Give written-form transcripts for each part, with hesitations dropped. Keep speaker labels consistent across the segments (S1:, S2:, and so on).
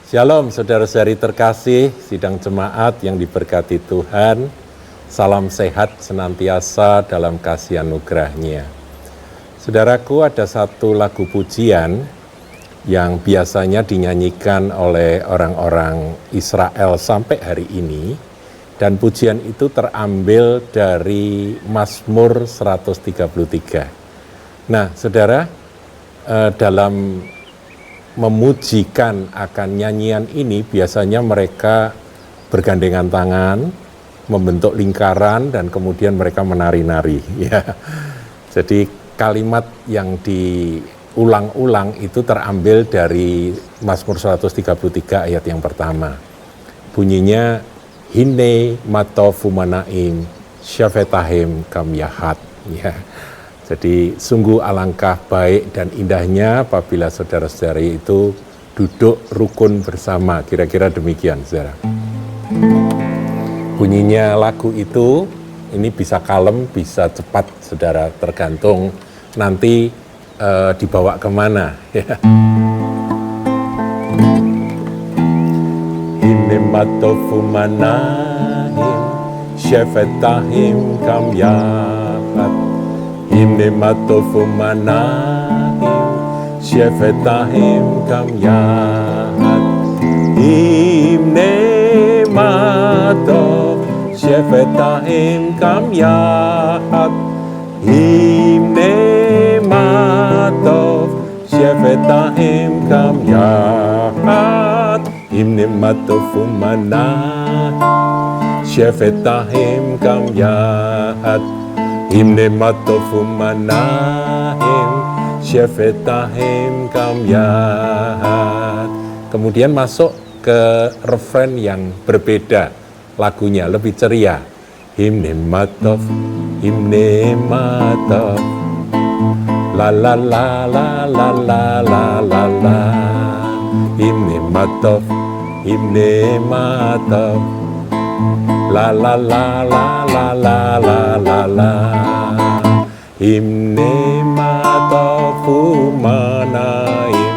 S1: Shalom saudara-saudari terkasih, sidang jemaat yang diberkati Tuhan. Salam sehat senantiasa dalam kasih anugerah-Nya. Saudaraku, ada satu lagu pujian yang biasanya dinyanyikan oleh orang-orang Israel sampai hari ini. Dan pujian itu terambil dari Mazmur 133. Nah, saudara, dalam memujikan akan nyanyian ini biasanya mereka bergandengan tangan, membentuk lingkaran dan kemudian mereka menari-nari ya. Jadi kalimat yang diulang-ulang itu terambil dari Mazmur 133 ayat yang pertama. Bunyinya Hine matofu manaim syafetahim kam yahat ya. Jadi sungguh alangkah baik dan indahnya apabila saudara-saudari itu duduk rukun bersama, kira-kira demikian saudara. Bunyinya lagu itu, ini bisa kalem, bisa cepat saudara, tergantung nanti dibawa kemana. Ya. Himematofu manahim syafetahim kam yahat Himne matofu manahim syafetahim kam yahat Himne matof syafetahim kam yahat Himne matof syafetahim kam yahat Himne matofu manahim syafetahim kam yahat Himne matofu manahim syafetahim kam yahat. Kemudian masuk ke refren yang berbeda, lagunya lebih ceria. Himne matof la la la la la la la la la. Himne matof la la la la la la la la la. Himne matofu manaim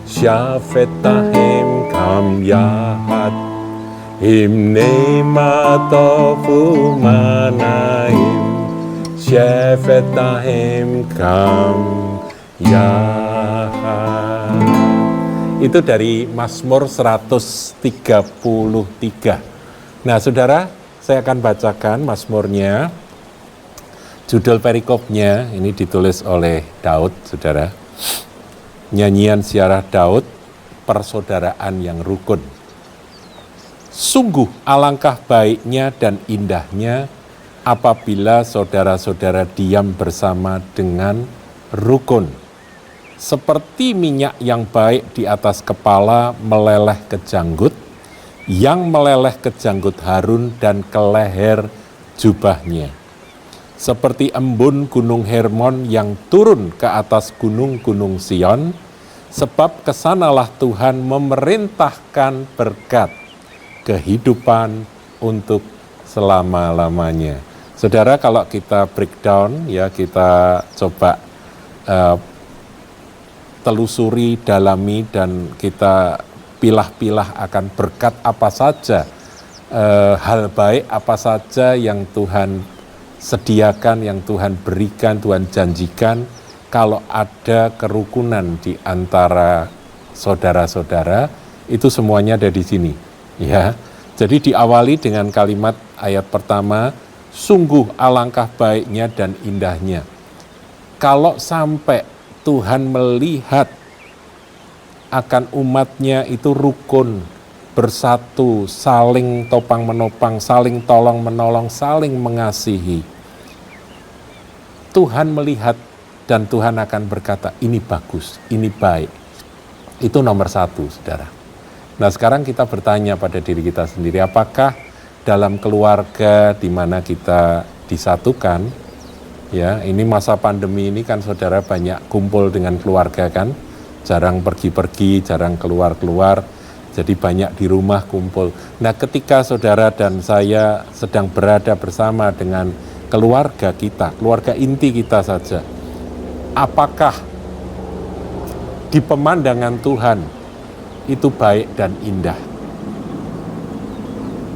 S1: syafetahim kam yahat Himne matofu manaim syafetahim kam yahat. Itu dari Mazmur 133. Nah, saudara, saya akan bacakan Mazmurnya. Judul perikopnya ini ditulis oleh Daud, saudara. Nyanyian siarah Daud, persaudaraan yang rukun. Sungguh alangkah baiknya dan indahnya apabila saudara-saudara diam bersama dengan rukun. Seperti minyak yang baik di atas kepala meleleh ke janggut, yang meleleh ke janggut Harun dan ke leher jubahnya. Seperti embun gunung Hermon yang turun ke atas gunung-gunung Sion, sebab kesanalah Tuhan memerintahkan berkat, kehidupan untuk selama-lamanya. Saudara, kalau kita breakdown, ya kita coba telusuri, dalami, dan kita pilah-pilah akan berkat apa saja, hal baik apa saja yang Tuhan sediakan, yang Tuhan berikan, Tuhan janjikan kalau ada kerukunan di antara saudara-saudara, itu semuanya ada di sini. Ya, jadi diawali dengan kalimat ayat pertama, sungguh alangkah baiknya dan indahnya. Kalau sampai Tuhan melihat akan umatnya itu rukun, bersatu, saling topang-menopang, saling tolong-menolong, saling mengasihi. Tuhan melihat dan Tuhan akan berkata, ini bagus, ini baik. Itu nomor satu, saudara. Nah, sekarang kita bertanya pada diri kita sendiri, apakah dalam keluarga di mana kita disatukan, ya, ini masa pandemi ini kan saudara banyak kumpul dengan keluarga kan, jarang pergi-pergi, jarang keluar-keluar, jadi banyak di rumah kumpul. Nah, ketika saudara dan saya sedang berada bersama dengan keluarga kita, keluarga inti kita saja, apakah di pemandangan Tuhan itu baik dan indah.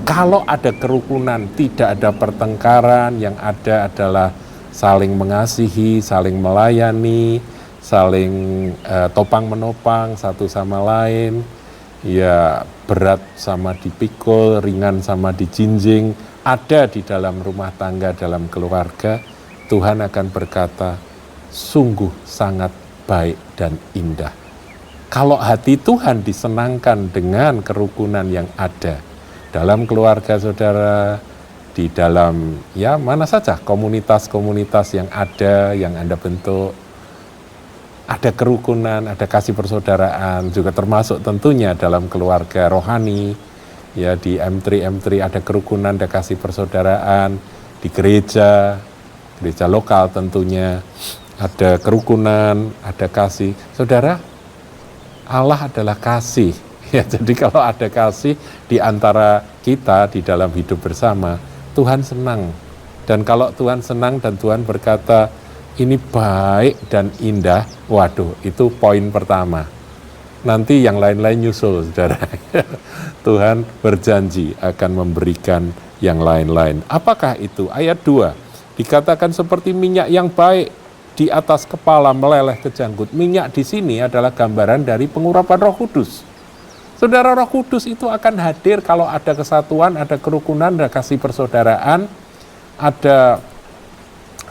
S1: Kalau ada kerukunan, tidak ada pertengkaran, yang ada adalah saling mengasihi, saling melayani, saling topang menopang satu sama lain, ya berat sama dipikul, ringan sama dijinjing, ada di dalam rumah tangga, dalam keluarga, Tuhan akan berkata, sungguh sangat baik dan indah. Kalau hati Tuhan disenangkan dengan kerukunan yang ada dalam keluarga saudara, di dalam ya mana saja komunitas-komunitas yang ada, yang Anda bentuk, ada kerukunan, ada kasih persaudaraan, juga termasuk tentunya dalam keluarga rohani, ya di M3 ada kerukunan, ada kasih persaudaraan, di gereja lokal tentunya ada kerukunan, ada kasih. Saudara, Allah adalah kasih. Ya, jadi kalau ada kasih di antara kita di dalam hidup bersama, Tuhan senang. Dan kalau Tuhan senang dan Tuhan berkata, ini baik dan indah, waduh, itu poin pertama. Nanti yang lain-lain nyusul, saudara. Tuhan berjanji akan memberikan yang lain-lain. Apakah itu? Ayat 2, dikatakan seperti minyak yang baik di atas kepala meleleh ke janggut. Minyak di sini adalah gambaran dari pengurapan Roh Kudus. Saudara, Roh Kudus itu akan hadir kalau ada kesatuan, ada kerukunan, ada kasih persaudaraan,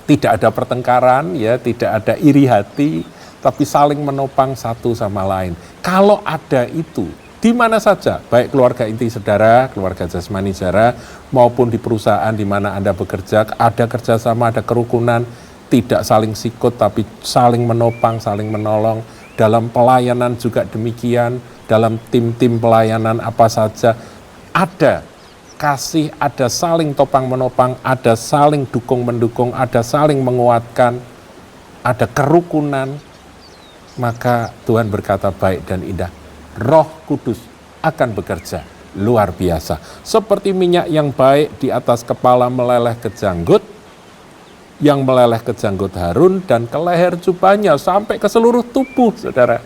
S1: tidak ada pertengkaran, ya, tidak ada iri hati, tapi saling menopang satu sama lain. Kalau ada itu, di mana saja, baik keluarga inti saudara, keluarga jasmani saudara, maupun di perusahaan di mana Anda bekerja, ada kerjasama, ada kerukunan, tidak saling sikut, tapi saling menopang, saling menolong. Dalam pelayanan juga demikian, dalam tim-tim pelayanan apa saja, ada kasih, ada saling topang menopang, ada saling dukung mendukung, ada saling menguatkan, ada kerukunan, maka Tuhan berkata baik dan indah. Roh Kudus akan bekerja luar biasa. Seperti minyak yang baik di atas kepala meleleh ke janggut, yang meleleh ke janggut Harun dan ke leher jubahnya sampai ke seluruh tubuh, saudara.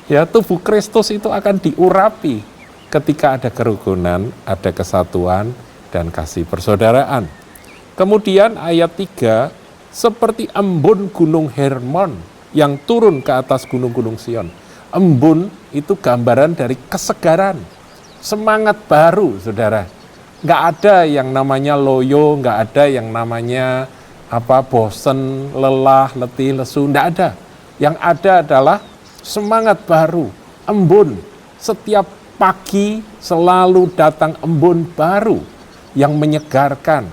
S1: Ya, tubuh Kristus itu akan diurapi ketika ada kerukunan, ada kesatuan, dan kasih persaudaraan. Kemudian ayat 3, seperti embun gunung Hermon yang turun ke atas gunung-gunung Sion. Embun itu gambaran dari kesegaran, semangat baru, saudara. Nggak ada yang namanya loyo, nggak ada yang namanya bosen, lelah, letih, lesu, nggak ada. Yang ada adalah semangat baru, embun. Setiap pagi selalu datang embun baru yang menyegarkan,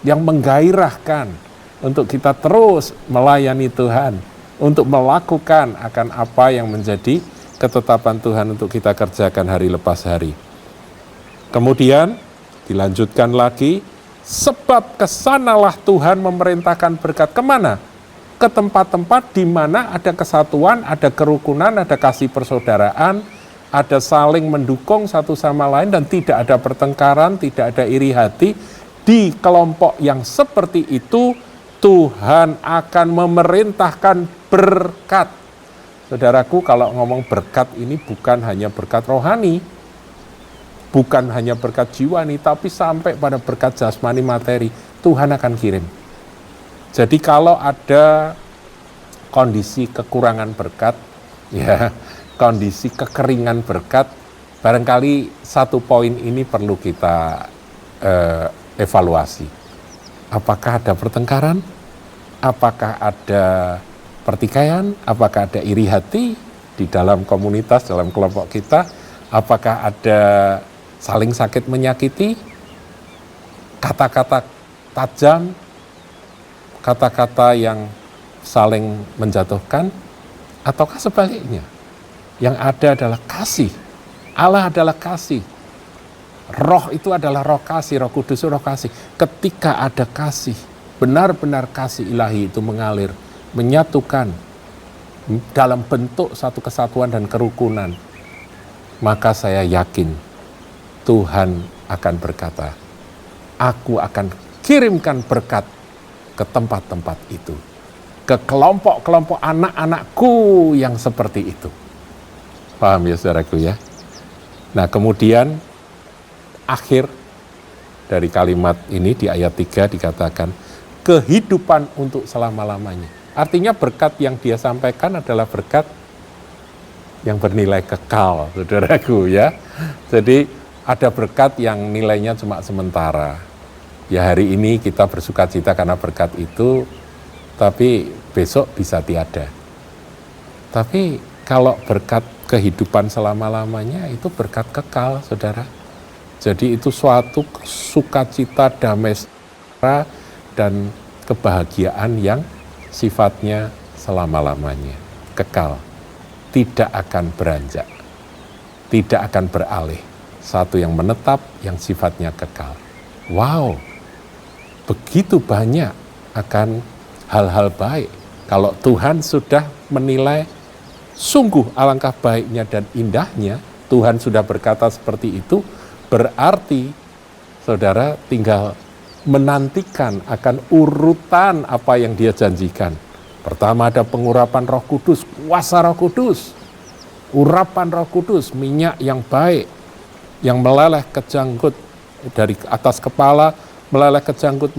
S1: yang menggairahkan untuk kita terus melayani Tuhan, untuk melakukan akan apa yang menjadi ketetapan Tuhan untuk kita kerjakan hari lepas hari. Kemudian dilanjutkan lagi, sebab kesanalah Tuhan memerintahkan berkat. Kemana? Ke tempat-tempat di mana ada kesatuan, ada kerukunan, ada kasih persaudaraan, ada saling mendukung satu sama lain, dan tidak ada pertengkaran, tidak ada iri hati. Di kelompok yang seperti itu, Tuhan akan memerintahkan berkat. Saudaraku, kalau ngomong berkat ini bukan hanya berkat rohani, bukan hanya berkat jiwani, tapi sampai pada berkat jasmani materi, Tuhan akan kirim. Jadi kalau ada kondisi kekurangan berkat, ya, kondisi kekeringan berkat, barangkali satu poin ini perlu kita evaluasi. Apakah ada pertengkaran? Apakah ada pertikaian? Apakah ada iri hati di dalam komunitas, dalam kelompok kita? Apakah ada saling sakit menyakiti? Kata-kata tajam? Kata-kata yang saling menjatuhkan, ataukah sebaliknya? Yang ada adalah kasih. Allah adalah kasih. Roh itu adalah roh kasih, Roh Kudus itu roh kasih. Ketika ada kasih, benar-benar kasih ilahi itu mengalir, menyatukan dalam bentuk satu kesatuan dan kerukunan, maka saya yakin Tuhan akan berkata, aku akan kirimkan berkat ke tempat-tempat itu, ke kelompok-kelompok anak-anakku yang seperti itu. Paham ya, saudaraku ya? Nah, kemudian akhir dari kalimat ini di ayat 3 dikatakan kehidupan untuk selama-lamanya. Artinya berkat yang dia sampaikan adalah berkat yang bernilai kekal, saudaraku ya. Jadi ada berkat yang nilainya cuma sementara. Ya hari ini kita bersuka cita karena berkat itu, tapi besok bisa tiada. Tapi kalau berkat kehidupan selama-lamanya itu berkat kekal, saudara. Jadi itu suatu sukacita, damai sejahtera, dan kebahagiaan yang sifatnya selama-lamanya, kekal. Tidak akan beranjak, tidak akan beralih. Satu yang menetap, yang sifatnya kekal. Wow, begitu banyak akan hal-hal baik. Kalau Tuhan sudah menilai sungguh alangkah baiknya dan indahnya, Tuhan sudah berkata seperti itu, berarti saudara tinggal menantikan akan urutan apa yang dia janjikan. Pertama ada pengurapan Roh Kudus, kuasa Roh Kudus, urapan Roh Kudus, minyak yang baik, yang meleleh ke janggut dari atas kepala, meleleh ke janggut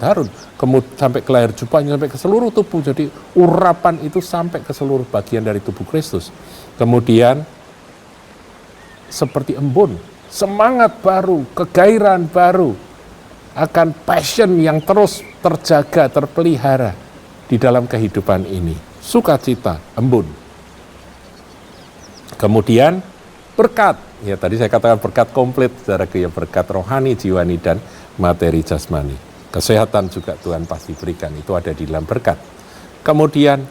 S1: Harun, kemudian sampai ke leher jubahnya, sampai ke seluruh tubuh. Jadi urapan itu sampai ke seluruh bagian dari tubuh Kristus. Kemudian seperti embun, semangat baru, kegairahan baru, akan passion yang terus terjaga, terpelihara di dalam kehidupan ini. Sukacita, embun. Kemudian berkat, ya tadi saya katakan berkat komplit, saudaraku ya, berkat rohani, jiwani, dan materi jasmani. Kesehatan juga Tuhan pasti berikan, itu ada di dalam berkat. Kemudian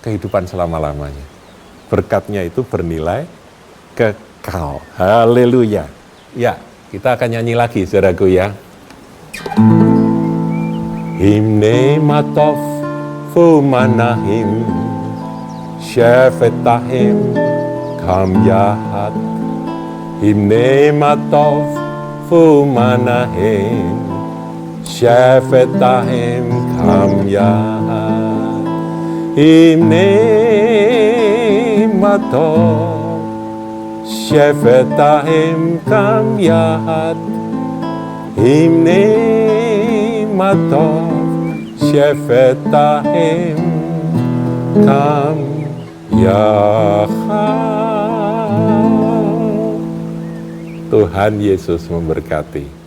S1: kehidupan selama-lamanya. Berkatnya itu bernilai kekal. Haleluya. Ya, kita akan nyanyi lagi, saudaraku ya. Himne matov fumanahim shefetahim kam yahat. Himne matov fumanahim shefetahim kam yahat. Himne matov shefetahim kam yahat. Himne matov shefetahim kam yahat. Tuhan Yesus memberkati.